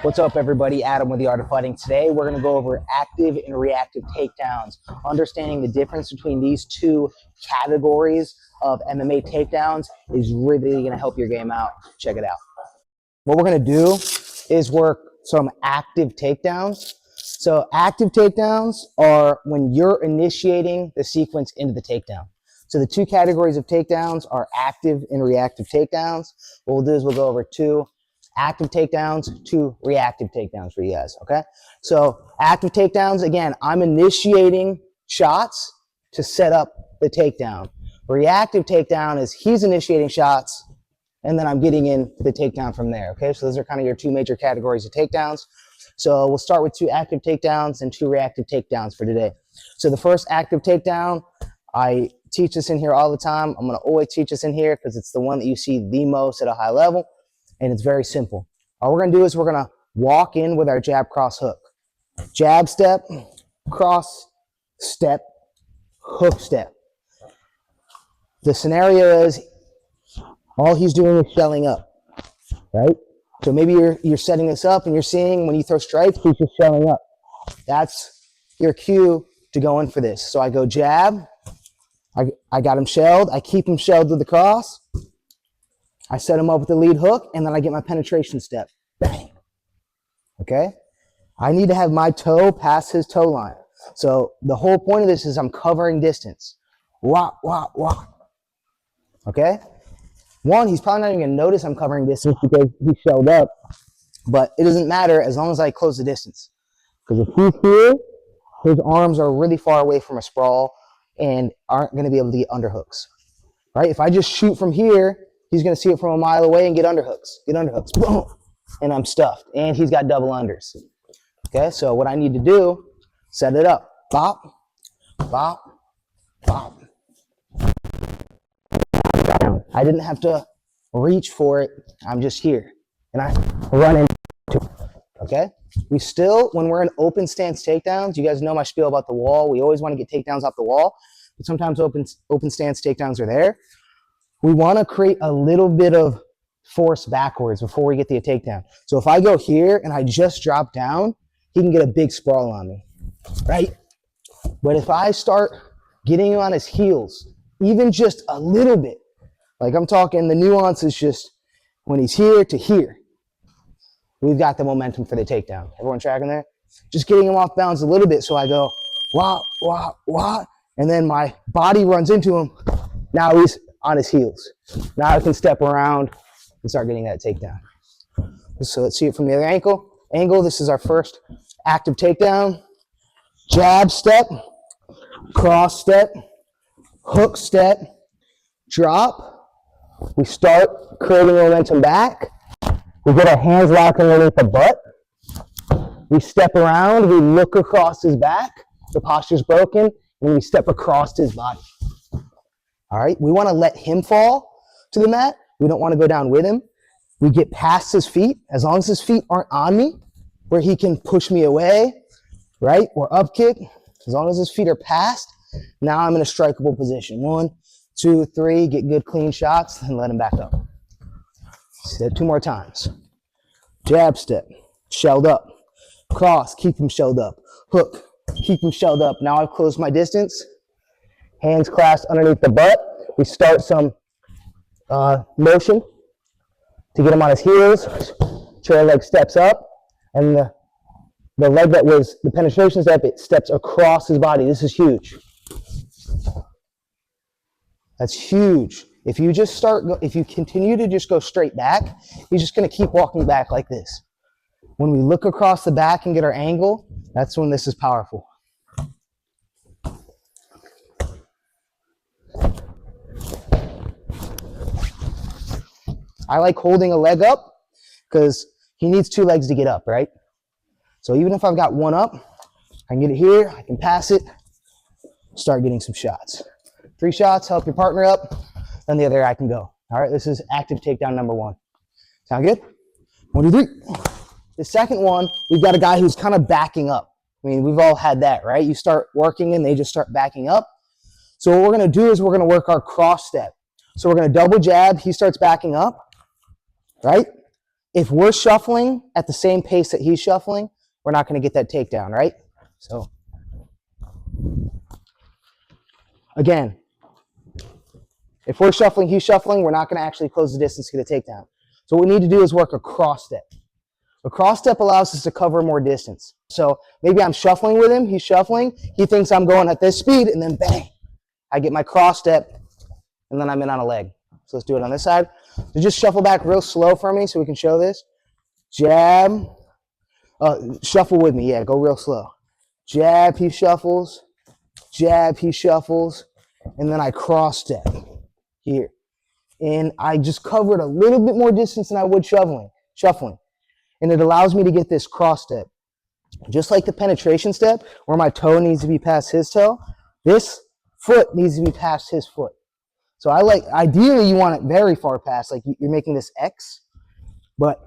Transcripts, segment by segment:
What's up, everybody? Adam with The Art of Fighting. Today, we're going to go over active and reactive takedowns. Understanding the difference between these two categories of MMA takedowns is really going to help your game out. Check it out. What we're going to do is work some active takedowns. So active takedowns are when you're initiating the sequence into the takedown. So the two categories of takedowns are active and reactive takedowns. What we'll do is we'll go over two active takedowns, two reactive takedowns for you guys, okay? So active takedowns, again, I'm initiating shots to set up the takedown. Reactive takedown is he's initiating shots, and then I'm getting in the takedown from there, okay? So those are kind of your two major categories of takedowns. So we'll start with two active takedowns and two reactive takedowns for today. So the first active takedown, I teach this in here all the time. I'm gonna always teach this in here because it's the one that you see the most at a high level. And it's very simple. All we're gonna do is we're gonna walk in with our jab cross hook. Jab step, cross step, hook step. The scenario is all he's doing is shelling up, right? So maybe you're setting this up and you're seeing when you throw strikes, he's just shelling up. That's your cue to go in for this. So I go jab, I got him shelled, I keep him shelled with the cross, I set him up with the lead hook, and then I get my penetration step. Bang. Okay? I need to have my toe past his toe line. So the whole point of this is I'm covering distance. Wah, wah, wah. Okay? One, he's probably not even going to notice I'm covering distance because he shelled up, but it doesn't matter as long as I close the distance. Because if he's here, his arms are really far away from a sprawl and aren't going to be able to get underhooks. Right? If I just shoot from here, he's going to see it from a mile away and get underhooks, boom, and I'm stuffed. And he's got double unders. Okay, so what I need to do, set it up. Bop, bop, bop. I didn't have to reach for it. I'm just here. And I run into it. Okay? We still, when we're in open stance takedowns, you guys know my spiel about the wall. We always want to get takedowns off the wall. But sometimes open stance takedowns are there. We want to create a little bit of force backwards before we get the takedown. So if I go here and I just drop down, he can get a big sprawl on me, right? But if I start getting him on his heels, even just a little bit, like I'm talking the nuance is just when he's here to here, we've got the momentum for the takedown. Everyone tracking there? Just getting him off balance a little bit so I go, wah, wah, wah, and then my body runs into him. Now he's on his heels. Now I can step around and start getting that takedown. So let's see it from the other angle. This is our first active takedown. Jab step, cross step, hook step, drop. We start creating momentum back. We get our hands locked underneath the butt. We step around, we look across his back. The posture's broken, and we step across his body. All right, we want to let him fall to the mat. We don't want to go down with him. We get past his feet. As long as his feet aren't on me, where he can push me away, right? Or up kick. As long as his feet are past, now I'm in a strikeable position. 1, 2, 3, get good clean shots, and let him back up. Say it 2 more times. Jab step, shelled up. Cross, keep him shelled up. Hook, keep him shelled up. Now I've closed my distance. Hands clasped underneath the butt. We start some motion to get him on his heels. Trail leg steps up, and the leg that was the penetration step, it steps across his body. This is huge. That's huge. If you continue to just go straight back, he's just going to keep walking back like this. When we look across the back and get our angle, that's when this is powerful. I like holding a leg up because he needs 2 legs to get up, right? So even if I've got one up, I can get it here, I can pass it, start getting some shots. 3 shots, help your partner up, then the other I can go. All right, this is active takedown number 1. Sound good? 1, 2, 3. The second one, we've got a guy who's kind of backing up. I mean, we've all had that, right? You start working and they just start backing up. So what we're going to do is we're going to work our cross step. So we're going to double jab. He starts backing up, right? if we're shuffling at the same pace that he's shuffling, we're not going to get that takedown, right? So, again, if we're shuffling, he's shuffling, we're not going to actually close the distance to get a takedown. So what we need to do is work a cross step. A cross step allows us to cover more distance. So maybe I'm shuffling with him, he's shuffling, he thinks I'm going at this speed, and then bang, I get my cross step, and then I'm in on a leg. So let's do it on this side. So just shuffle back real slow for me so we can show this. Jab, shuffle with me, yeah, go real slow. Jab, he shuffles, and then I cross step here. And I just covered a little bit more distance than I would shuffling. And it allows me to get this cross step. Just like the penetration step, where my toe needs to be past his toe, this foot needs to be past his foot. So ideally you want it very far past, like you're making this X, but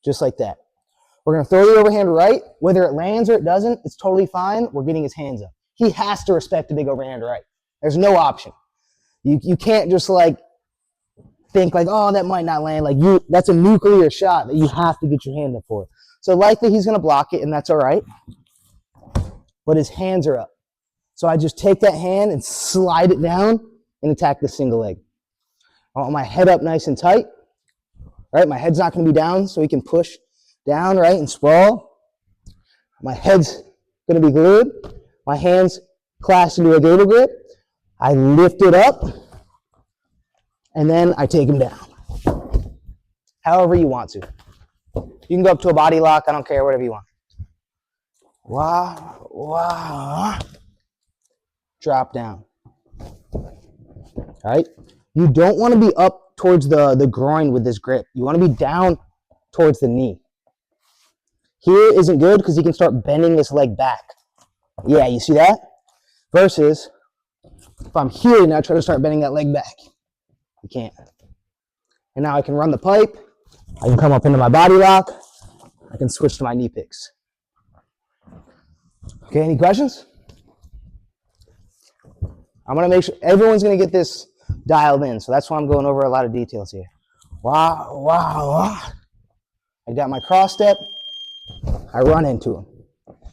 just like that. We're going to throw the overhand right. Whether it lands or it doesn't, it's totally fine. We're getting his hands up. He has to respect the big overhand right. There's no option. You can't just think oh, that might not land. That's a nuclear shot that you have to get your hand up for. So likely he's going to block it, and that's all right. But his hands are up. So I just take that hand and slide it down and attack the single leg. I want my head up nice and tight. Right? My head's not going to be down, so he can push down, right, and sprawl. My head's going to be glued. My hands clasped into a gator grip. I lift it up, and then I take him down. However you want to. You can go up to a body lock. I don't care, whatever you want. Drop down. All right? You don't want to be up towards the groin with this grip. You want to be down towards the knee. Here isn't good because he can start bending this leg back. Yeah, you see that? Versus, if I'm here now, try to start bending that leg back. You can't. And now I can run the pipe. I can come up into my body lock. I can switch to my knee picks. Okay, any questions? I'm going to make sure everyone's going to get this dialed in. So that's why I'm going over a lot of details here. I got my cross step. I run into him.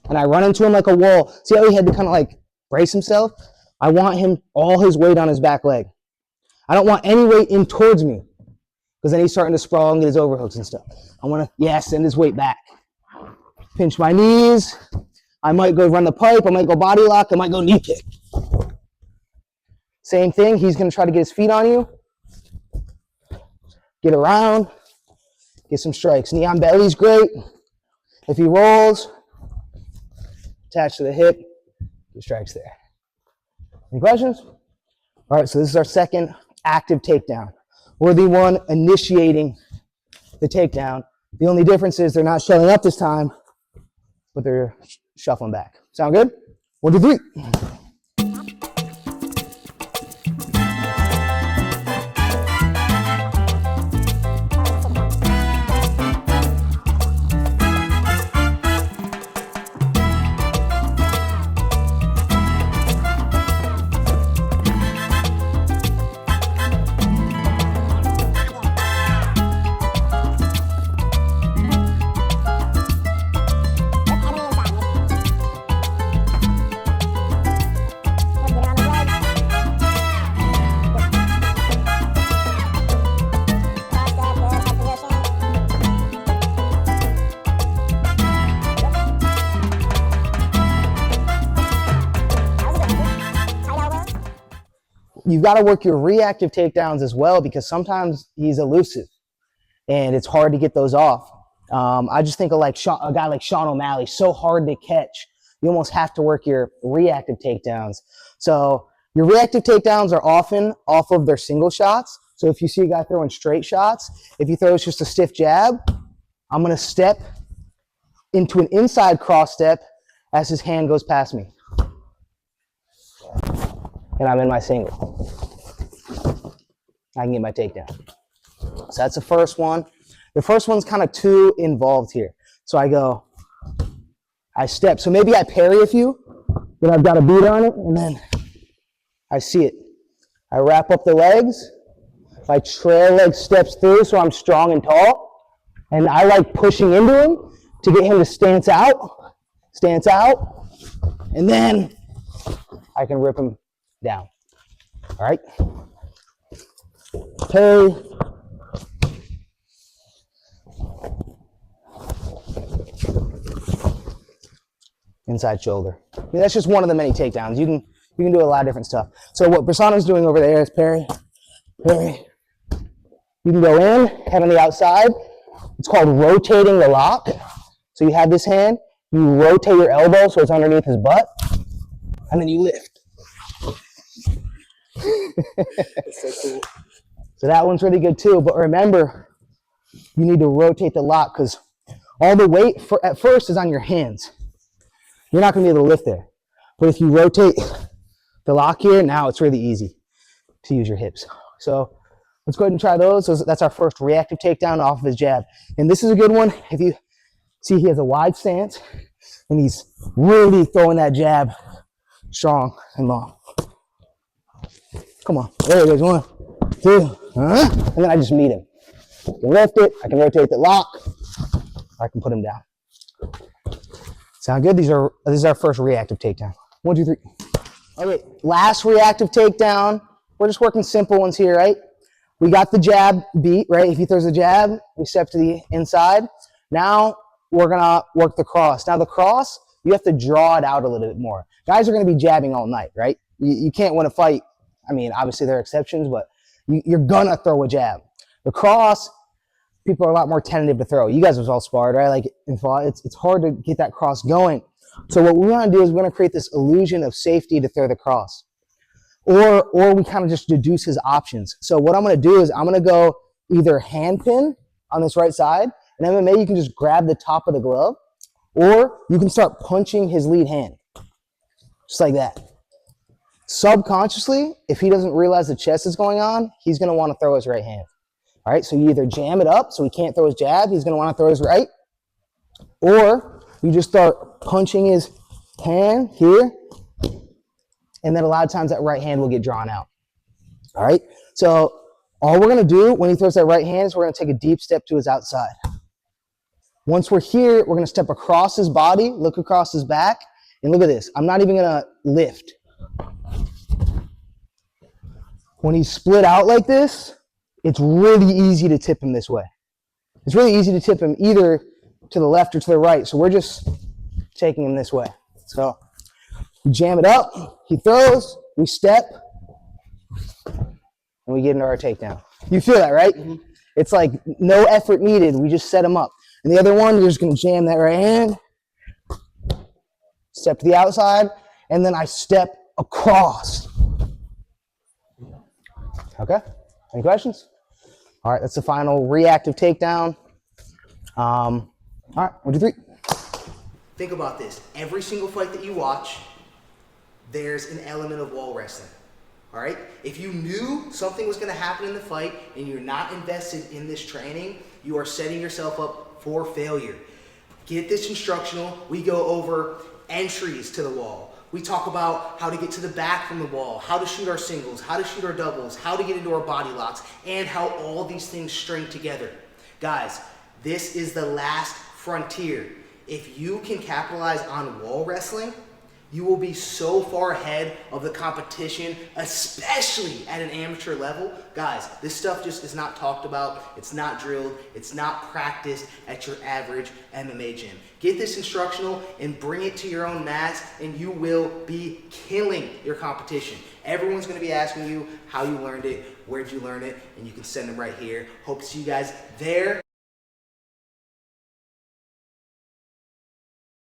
And I run into him like a wall. See how he had to kind of brace himself? I want him, all his weight on his back leg. I don't want any weight in towards me, because then he's starting to sprawl and get his overhooks and stuff. I want to, send his weight back. Pinch my knees. I might go run the pipe. I might go body lock. I might go knee kick. Same thing. He's going to try to get his feet on you. Get around. Get some strikes. Knee on belly's great. If he rolls, attach to the hip, get strikes there. Any questions? All right, so this is our second active takedown. We're the one initiating the takedown. The only difference is they're not showing up this time, but they're shuffling back. Sound good? 1, 2, 3. You've got to work your reactive takedowns as well, because sometimes he's elusive and it's hard to get those off. I just think of a guy like Sean O'Malley, so hard to catch. You almost have to work your reactive takedowns. So your reactive takedowns are often off of their single shots. So if you see a guy throwing straight shots, if he throws just a stiff jab, I'm going to step into an inside cross step as his hand goes past me. And I'm in my single. I can get my takedown. So that's the first one. The first one's kind of too involved here. So I step. So maybe I parry a few, then I've got a beat on it, and then I see it. I wrap up the legs, My trail leg steps through so I'm strong and tall. And I like pushing into him to get him to stance out. And then I can rip him down. All right? Hey. Inside shoulder. I mean, that's just one of the many takedowns. You can do a lot of different stuff. So what Prasanna's doing over there is parry. You can go in, head on the outside. It's called rotating the lock. So you have this hand, you rotate your elbow so it's underneath his butt, and then you lift. That's so cool. So that one's really good too. But remember, you need to rotate the lock because all the weight at first is on your hands. You're not going to be able to lift there. But if you rotate the lock here, now it's really easy to use your hips. So let's go ahead and try those. So that's our first reactive takedown off of his jab. And this is a good one. If you see, he has a wide stance and he's really throwing that jab strong and long. Come on. There it is. 1, 2. And then I just meet him. I can lift it. I can rotate the lock. I can put him down. Sound good? This is our first reactive takedown. 1, 2, 3. All right, last reactive takedown. We're just working simple ones here, right? We got the jab beat, right? If he throws the jab, we step to the inside. Now we're gonna work the cross. Now the cross, you have to draw it out a little bit more. Guys are gonna be jabbing all night, right? You can't win a fight. I mean, obviously there are exceptions, but you're gonna throw a jab. The cross, people are a lot more tentative to throw. You guys was all sparred, right? Like in fall, it's hard to get that cross going. So what we want to do is we're going to create this illusion of safety to throw the cross. Or we kind of just deduce his options. So what I'm going to do is I'm going to go either hand pin on this right side. In MMA, you can just grab the top of the glove, or you can start punching his lead hand. Just like that. Subconsciously, if he doesn't realize the chest is going on, he's going to want to throw his right hand. All right, so you either jam it up so he can't throw his jab, he's going to want to throw his right, or you just start punching his hand here, and then a lot of times that right hand will get drawn out. All right, so all we're going to do when he throws that right hand is we're going to take a deep step to his outside. Once we're here, we're going to step across his body, look across his back, and look at this. I'm not even going to lift. When he's split out like this, it's really easy to tip him this way. It's really easy to tip him either to the left or to the right. So we're just taking him this way. So we jam it up, he throws, we step, and we get into our takedown. You feel that, right? Mm-hmm. It's like no effort needed. We just set him up. And the other one, you're just going to jam that right hand, step to the outside, and then I step across. Okay? Any questions? All right, that's the final reactive takedown. All right, 1, 2, 3. Think about this. Every single fight that you watch, there's an element of wall wrestling. All right? If you knew something was going to happen in the fight and you're not invested in this training, you are setting yourself up for failure. Get this instructional. We go over entries to the wall. We talk about how to get to the back from the wall, how to shoot our singles, how to shoot our doubles, how to get into our body locks, and how all these things string together. Guys, this is the last frontier. If you can capitalize on wall wrestling, you will be so far ahead of the competition, especially at an amateur level. Guys, this stuff just is not talked about. It's not drilled. It's not practiced at your average MMA gym. Get this instructional and bring it to your own mats, and you will be killing your competition. Everyone's going to be asking you how you learned it, where'd you learn it, and you can send them right here. Hope to see you guys there.